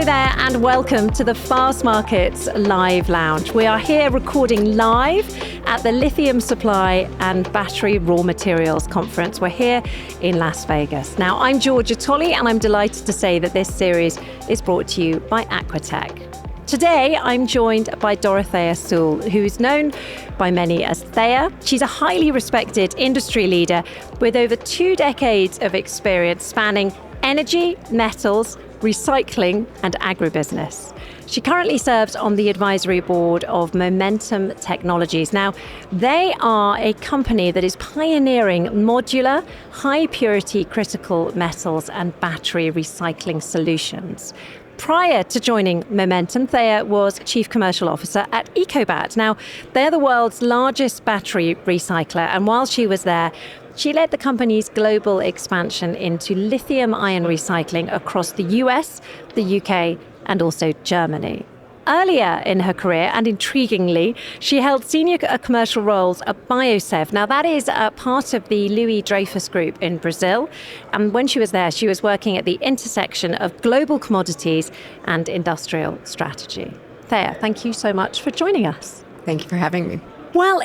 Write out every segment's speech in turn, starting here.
Hello there and welcome to the Fastmarkets Live Lounge. We are here recording live at the Lithium Supply and Battery Raw Materials Conference. We're here in Las Vegas. Now, I'm Georgia Tolley and I'm delighted to say that this series is brought to you by Aquatech. Today, I'm joined by Dorothea Soule, who's known by many as Thea. She's a highly respected industry leader with over 2 decades of experience spanning energy, metals, recycling and agribusiness. She currently serves on the advisory board of Momentum Technologies. Now, they are a company that is pioneering modular, high-purity critical metals and battery recycling solutions. Prior to joining Momentum, Thea was Chief Commercial Officer at EcoBat. Now, they're the world's largest battery recycler, and while she was there, she led the company's global expansion into lithium-ion recycling across the US, the UK, and also Germany. Earlier in her career, and intriguingly, she held senior commercial roles at Biosev. Now, that is a part of the Louis Dreyfus Group in Brazil. And when she was there, she was working at the intersection of global commodities and industrial strategy. Thea, thank you so much for joining us. Thank you for having me. Well,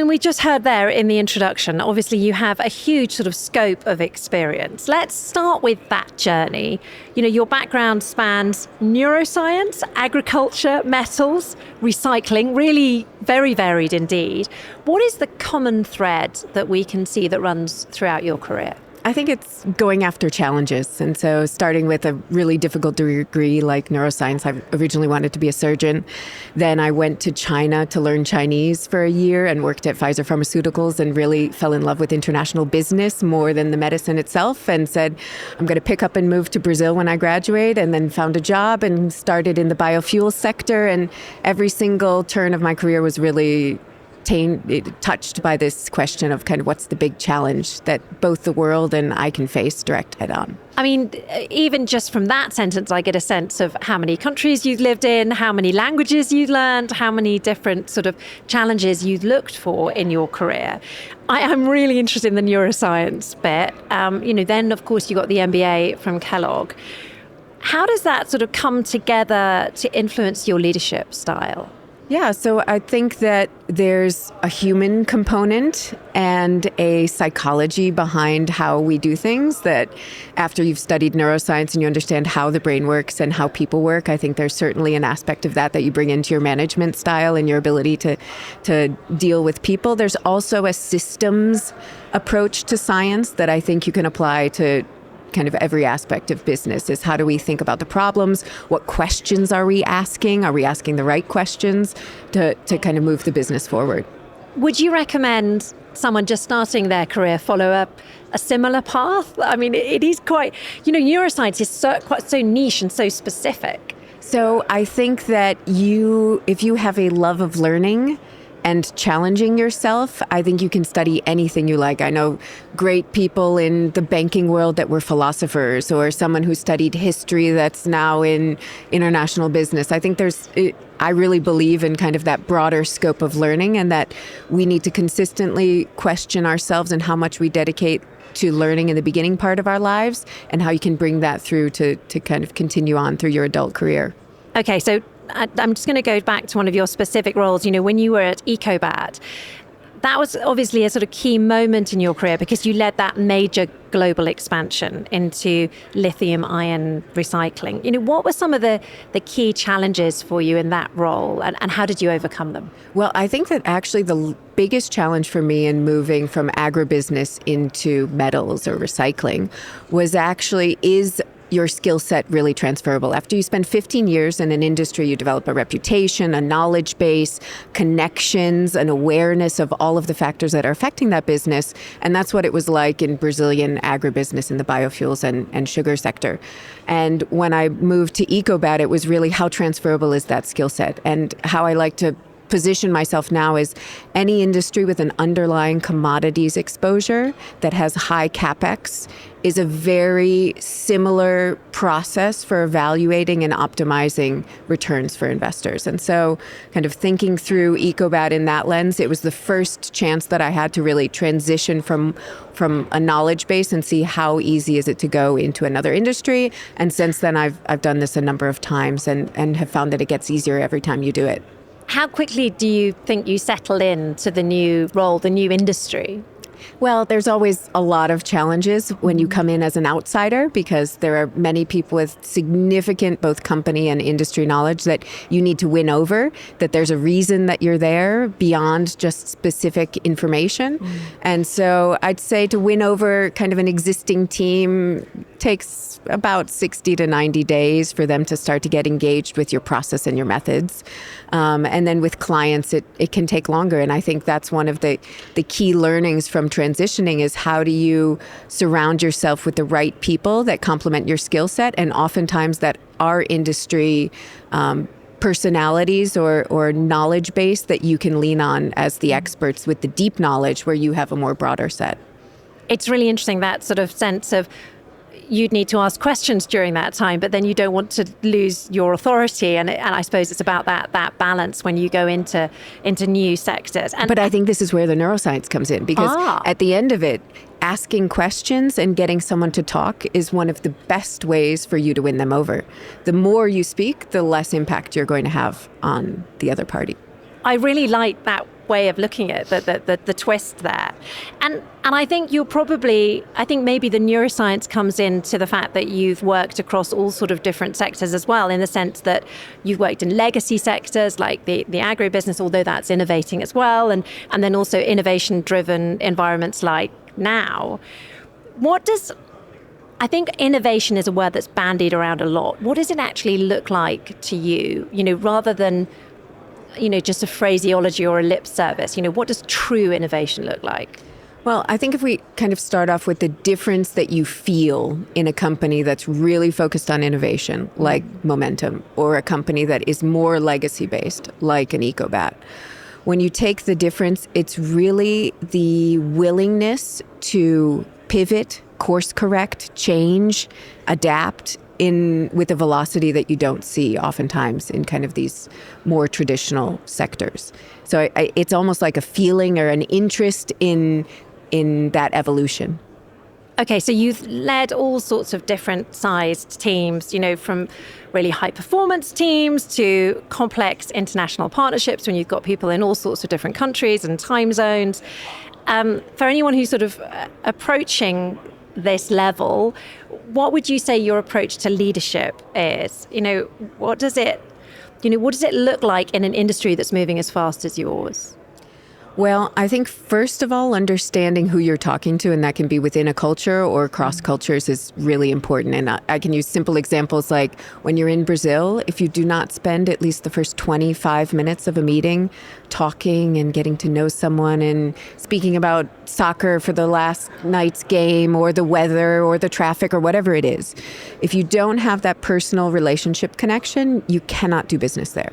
we just heard there in the introduction, obviously you have a huge sort of scope of experience. Let's start with that journey. You know, your background spans neuroscience, agriculture, metals, recycling, really very varied indeed. What is the common thread that we can see that runs throughout your career? I think it's going after challenges. And so starting with a really difficult degree like neuroscience, I originally wanted to be a surgeon. Then I went to China to learn Chinese for a year and worked at Pfizer Pharmaceuticals and really fell in love with international business more than the medicine itself and said, I'm going to pick up and move to Brazil when I graduate, and then found a job and started in the biofuel sector. And every single turn of my career was really touched by this question of kind of what's the big challenge that both the world and I can face direct head on. I mean, even just from that sentence, I get a sense of how many countries you've lived in, how many languages you've learned, how many different sort of challenges you've looked for in your career. I'm really interested in the neuroscience bit. Then, of course, you got the MBA from Kellogg. How does that sort of come together to influence your leadership style? Yeah, so I think that there's a human component and a psychology behind how we do things, that after you've studied neuroscience and you understand how the brain works and how people work, I think there's certainly an aspect of that you bring into your management style and your ability to deal with people. There's also a systems approach to science that I think you can apply to kind of every aspect of business. Is how do we think about the problems? What questions are we asking? Are we asking the right questions to kind of move the business forward? Would you recommend someone just starting their career follow up a similar path? I mean, it is quite, neuroscience is so niche and so specific. So I think that if you have a love of learning and challenging yourself, I think you can study anything you like. I know great people in the banking world that were philosophers, or someone who studied history that's now in international business. I think I really believe in kind of that broader scope of learning, and that we need to consistently question ourselves and how much we dedicate to learning in the beginning part of our lives, and how you can bring that through to kind of continue on through your adult career. Okay, so I'm just going to go back to one of your specific roles. When you were at EcoBat, that was obviously a sort of key moment in your career because you led that major global expansion into lithium-ion recycling. What were some of the key challenges for you in that role, and how did you overcome them? Well, I think that actually the biggest challenge for me in moving from agribusiness into metals or recycling is your skill set really transferable? After you spend 15 years in an industry, you develop a reputation, a knowledge base, connections, an awareness of all of the factors that are affecting that business. And that's what it was like in Brazilian agribusiness in the biofuels and sugar sector. And when I moved to EcoBat, it was really how transferable is that skill set, and how I like to position myself now as any industry with an underlying commodities exposure that has high capex is a very similar process for evaluating and optimizing returns for investors. And so kind of thinking through Ecobat in that lens, it was the first chance that I had to really transition from a knowledge base and see how easy is it to go into another industry. And since then, I've done this a number of times and have found that it gets easier every time you do it. How quickly do you think you settle in to the new role, the new industry? Well, there's always a lot of challenges when you come in as an outsider because there are many people with significant both company and industry knowledge that you need to win over, that there's a reason that you're there beyond just specific information. And so I'd say to win over kind of an existing team takes about 60 to 90 days for them to start to get engaged with your process and your methods. And then with clients, it can take longer. And I think that's one of the key learnings from transitioning is how do you surround yourself with the right people that complement your skill set, and oftentimes that are industry personalities or knowledge base that you can lean on as the experts with the deep knowledge where you have a more broader set. It's really interesting, that sort of sense of you'd need to ask questions during that time, but then you don't want to lose your authority. And I suppose it's about that balance when you go into new sectors. But I think this is where the neuroscience comes in, because at the end of it, asking questions and getting someone to talk is one of the best ways for you to win them over. The more you speak, the less impact you're going to have on the other party. I really like that way of looking at the twist there. And I think I think maybe the neuroscience comes into the fact that you've worked across all sort of different sectors as well, in the sense that you've worked in legacy sectors like the agribusiness, although that's innovating as well, and then also innovation-driven environments like now. I think innovation is a word that's bandied around a lot. What does it actually look like to you, rather than just a phraseology or a lip service? What does true innovation look like? Well, I think if we kind of start off with the difference that you feel in a company that's really focused on innovation, like Momentum, or a company that is more legacy-based, like an Ecobat. When you take the difference, it's really the willingness to pivot, course correct, change, adapt, with a velocity that you don't see oftentimes in kind of these more traditional sectors. So it's almost like a feeling or an interest in that evolution. Okay, so you've led all sorts of different sized teams, from really high performance teams to complex international partnerships when you've got people in all sorts of different countries and time zones. For anyone who's sort of approaching this level, what would you say your approach to leadership is? What does it look like in an industry that's moving as fast as yours? Well, I think first of all, understanding who you're talking to, and that can be within a culture or across cultures, is really important. And I can use simple examples like when you're in Brazil, if you do not spend at least the first 25 minutes of a meeting talking and getting to know someone and speaking about soccer for the last night's game or the weather or the traffic or whatever it is, if you don't have that personal relationship connection, you cannot do business there.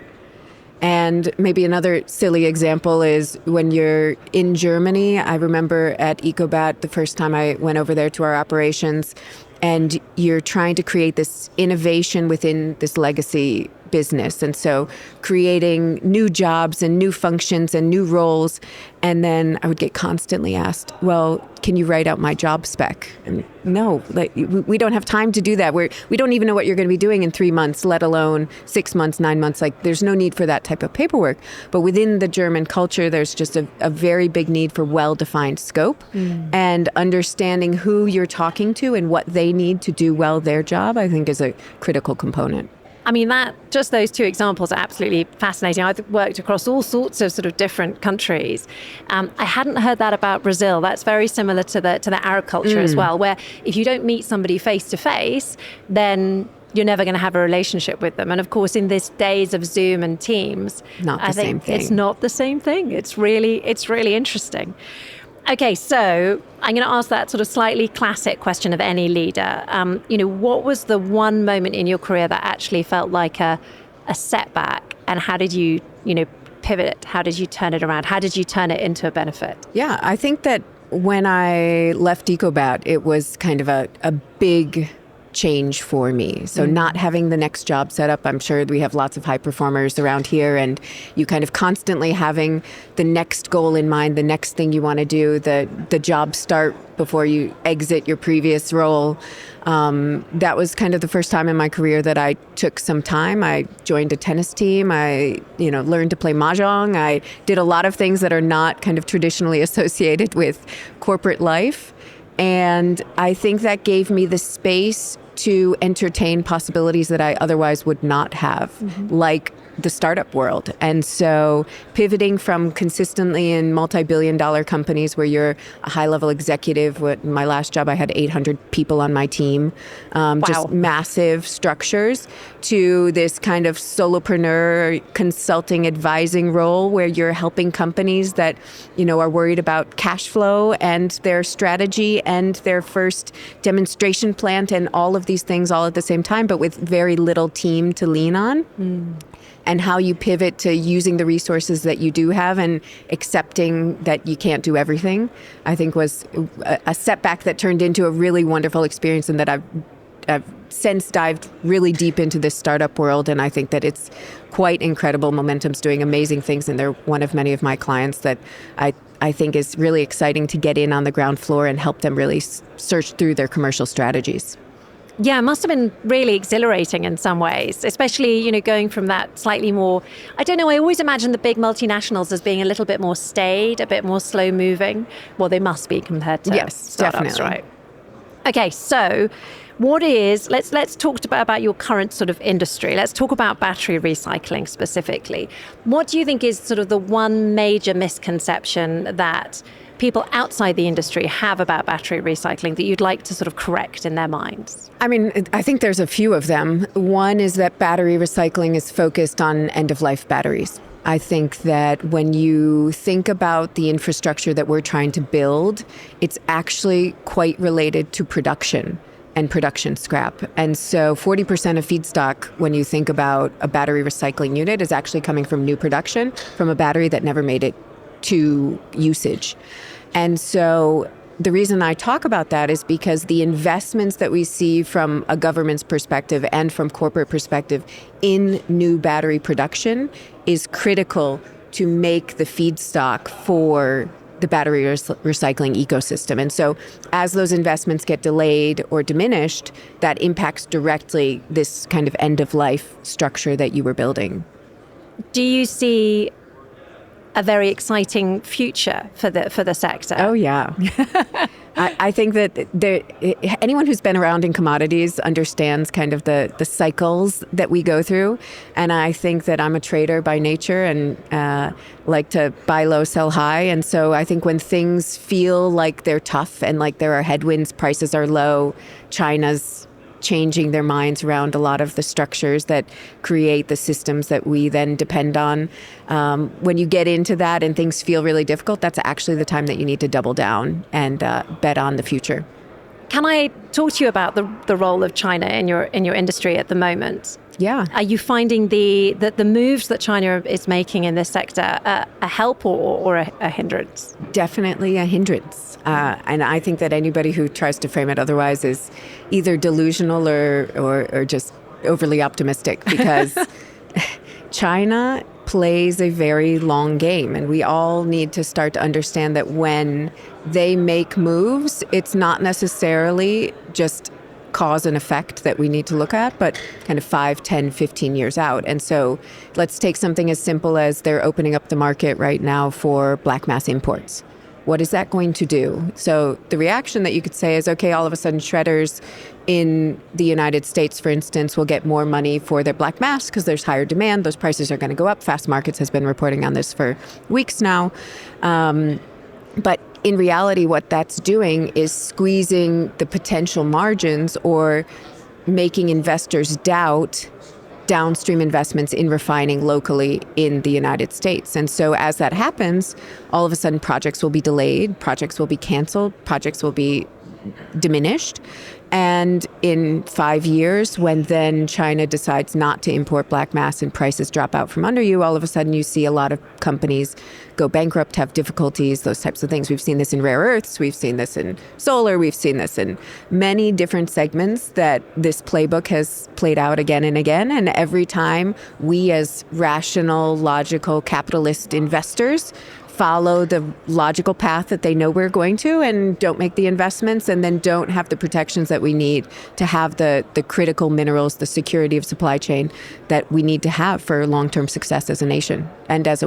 And maybe another silly example is when you're in Germany. I remember at Ecobat, the first time I went over there to our operations, and you're trying to create this innovation within this legacy business. And so creating new jobs and new functions and new roles. And then I would get constantly asked, well, can you write out my job spec? And no, we don't have time to do that. We don't even know what you're going to be doing in 3 months, let alone 6 months, 9 months. There's no need for that type of paperwork. But within the German culture, there's just a very big need for well-defined scope and understanding who you're talking to and what they need to do well their job, I think, is a critical component. I mean, just those two examples are absolutely fascinating. I've worked across all sorts of sort of different countries. I hadn't heard that about Brazil. That's very similar to the Arab culture as well, where if you don't meet somebody face to face, then you're never going to have a relationship with them. And of course, in these days of Zoom and Teams, I think it's not the same thing. It's really interesting. Okay, so I'm going to ask that sort of slightly classic question of any leader. What was the one moment in your career that actually felt like a setback, and how did you, pivot? How did you turn it around? How did you turn it into a benefit? Yeah, I think that when I left EcoBat, it was kind of a big change for me. So not having the next job set up, I'm sure we have lots of high performers around here, and you kind of constantly having the next goal in mind, the next thing you want to do, the job start before you exit your previous role. That was kind of the first time in my career that I took some time. I joined a tennis team. I, learned to play mahjong. I did a lot of things that are not kind of traditionally associated with corporate life. And I think that gave me the space to entertain possibilities that I otherwise would not have, like the startup world. And so pivoting from consistently in multi-billion-dollar companies where you're a high-level executive. My last job, I had 800 people on my team, just massive structures, to this kind of solopreneur consulting advising role where you're helping companies that, are worried about cash flow and their strategy and their first demonstration plant and all of these things all at the same time, but with very little team to lean on. And how you pivot to using the resources that you do have and accepting that you can't do everything, I think was a setback that turned into a really wonderful experience, and that I've since dived really deep into this startup world. And I think that it's quite incredible. Momentum's doing amazing things, and they're one of many of my clients that I think is really exciting to get in on the ground floor and help them really search through their commercial strategies. Yeah, it must have been really exhilarating in some ways, especially, going from that slightly more, I don't know, I always imagine the big multinationals as being a little bit more staid, a bit more slow moving. Well, they must be compared to startups, definitely. right? Okay, so let's talk about your current sort of industry. Let's talk about battery recycling specifically. What do you think is sort of the one major misconception that people outside the industry have about battery recycling that you'd like to sort of correct in their minds? I mean, I think there's a few of them. One is that battery recycling is focused on end-of-life batteries. I think that when you think about the infrastructure that we're trying to build, it's actually quite related to production and production scrap. And so 40% of feedstock, when you think about a battery recycling unit, is actually coming from new production, from a battery that never made it to usage. And so the reason I talk about that is because the investments that we see from a government's perspective and from corporate perspective in new battery production is critical to make the feedstock for the battery recycling ecosystem. And so as those investments get delayed or diminished, that impacts directly this kind of end-of-life structure that you were building. Do you see a very exciting future for the sector? Oh, yeah. I think that anyone who's been around in commodities understands kind of the cycles that we go through. And I think that I'm a trader by nature and like to buy low, sell high. And so I think when things feel like they're tough and like there are headwinds, prices are low, China's changing their minds around a lot of the structures that create the systems that we then depend on. When you get into that and things feel really difficult, that's actually the time that you need to double down and bet on the future. Can I talk to you about the role of China in your industry at the moment? Yeah. Are you finding the moves that China is making in this sector a help or a hindrance? Definitely a hindrance. And I think that anybody who tries to frame it otherwise is either delusional or just overly optimistic, because China plays a very long game. And we all need to start to understand that when they make moves, it's not necessarily just cause and effect that we need to look at, but kind of 5, 10, 15 years out. And so let's take something as simple as they're opening up the market right now for black mass imports. What is that going to do? So the reaction that you could say is, okay, all of a sudden shredders in the United States, for instance, will get more money for their black mass because there's higher demand. Those prices are going to go up. Fastmarkets has been reporting on this for weeks now. But in reality, what that's doing is squeezing the potential margins or making investors doubt downstream investments in refining locally in the United States. And so as that happens, all of a sudden projects will be delayed, projects will be canceled, projects will be diminished. And in 5 years, when then China decides not to import black mass and prices drop out from under you, all of a sudden you see a lot of companies go bankrupt, have difficulties, those types of things. We've seen this in rare earths, we've seen this in solar, we've seen this in many different segments that this playbook has played out again and again. And every time we as rational, logical, capitalist investors follow the logical path that they know we're going to and don't make the investments and then don't have the protections that we need to have the critical minerals, the security of supply chain that we need to have for long-term success as a nation and as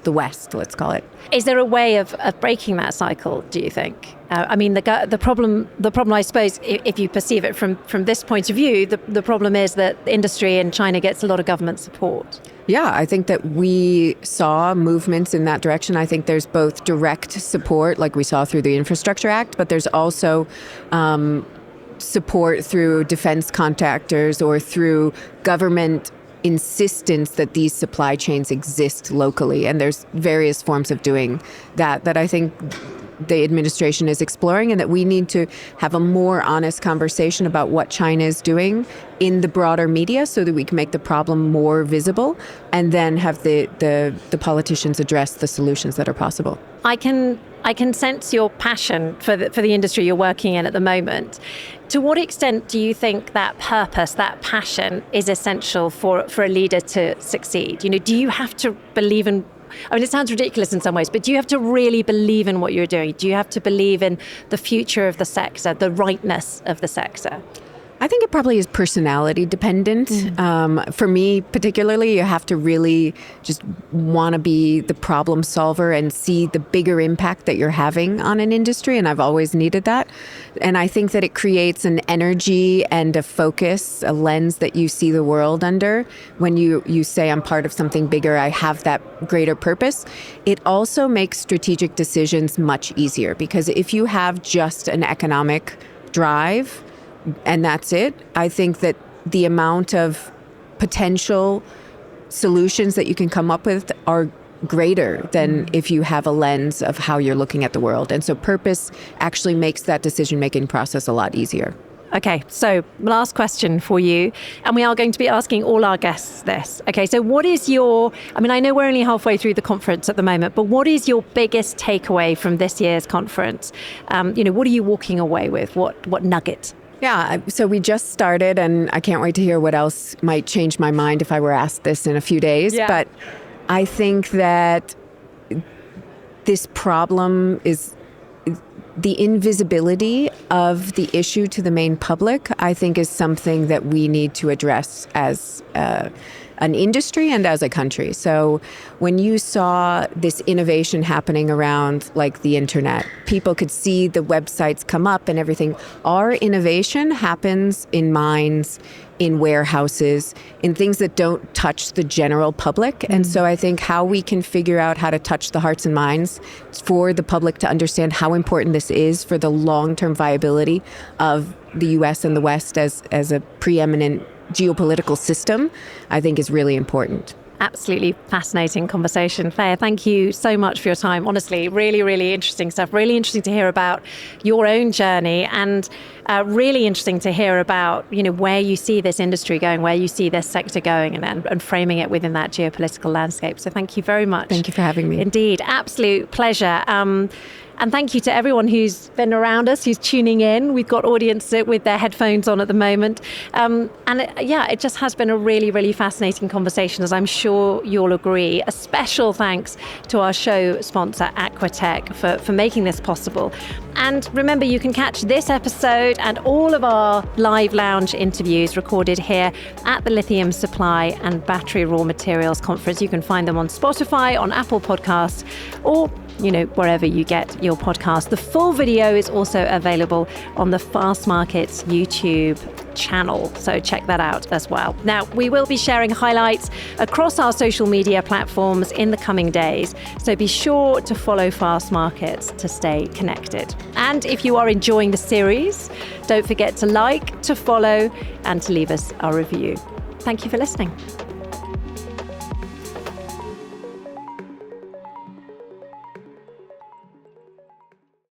the West, let's call it. Is there a way of breaking that cycle, do you think? I mean, the problem, I suppose, if you perceive it from this point of view, the problem is that industry in China gets a lot of government support. Yeah, I think that we saw movements in that direction. I think there's both direct support, like we saw through the Infrastructure Act, but there's also support through defense contractors or through government insistence that these supply chains exist locally. And there's various forms of doing that I think the administration is exploring, and that we need to have a more honest conversation about what China is doing in the broader media so that we can make the problem more visible and then have the politicians address the solutions that are possible. I can sense your passion for the industry you're working in at the moment. To what extent do you think that purpose, that passion is essential for a leader to succeed? You know, do you have to believe in, I mean, it sounds ridiculous in some ways, but do you have to really believe in what you're doing? Do you have to believe in the future of the sector, the rightness of the sector? I think it probably is personality dependent. For me, particularly, you have to really just want to be the problem solver and see the bigger impact that you're having on an industry. And I've always needed that. And I think that it creates an energy and a focus, a lens that you see the world under. When you say, I'm part of something bigger, I have that greater purpose. It also makes strategic decisions much easier, because if you have just an economic drive, and that's it, I think that the amount of potential solutions that you can come up with are greater than if you have a lens of how you're looking at the world. And so purpose actually makes that decision-making process a lot easier. Okay, so last question for you, and we are going to be asking all our guests this. Okay, so what is I know we're only halfway through the conference at the moment, but what is your biggest takeaway from this year's conference? What are you walking away with? What nugget? Yeah, so we just started, and I can't wait to hear what else might change my mind if I were asked this in a few days. Yeah. But I think that this problem is the invisibility of the issue to the main public, I think, is something that we need to address as an industry and as a country. So when you saw this innovation happening around like the internet, people could see the websites come up and everything. Our innovation happens in mines, in warehouses, in things that don't touch the general public. And so I think how we can figure out how to touch the hearts and minds for the public to understand how important this is for the long-term viability of the US and the West as a preeminent geopolitical system, I think is really important. Absolutely fascinating conversation. Claire, thank you so much for your time. Honestly, really, really interesting stuff. Really interesting to hear about your own journey, and really interesting to hear about, where you see this industry going, where you see this sector going, and framing it within that geopolitical landscape. So thank you very much. Thank you for having me. Indeed, absolute pleasure. And thank you to everyone who's been around us, who's tuning in. We've got audience with their headphones on at the moment. It just has been a really, really fascinating conversation, as I'm sure you'll agree. A special thanks to our show sponsor, Aquatech, for making this possible. And remember, you can catch this episode and all of our live lounge interviews recorded here at the Lithium Supply and Battery Raw Materials Conference. You can find them on Spotify, on Apple Podcasts, or wherever you get your podcast. The full video is also available on the Fastmarkets YouTube channel, so check that out as well. Now, we will be sharing highlights across our social media platforms in the coming days, so be sure to follow Fastmarkets to stay connected. And if you are enjoying the series, don't forget to like, to follow, and to leave us a review. Thank you for listening.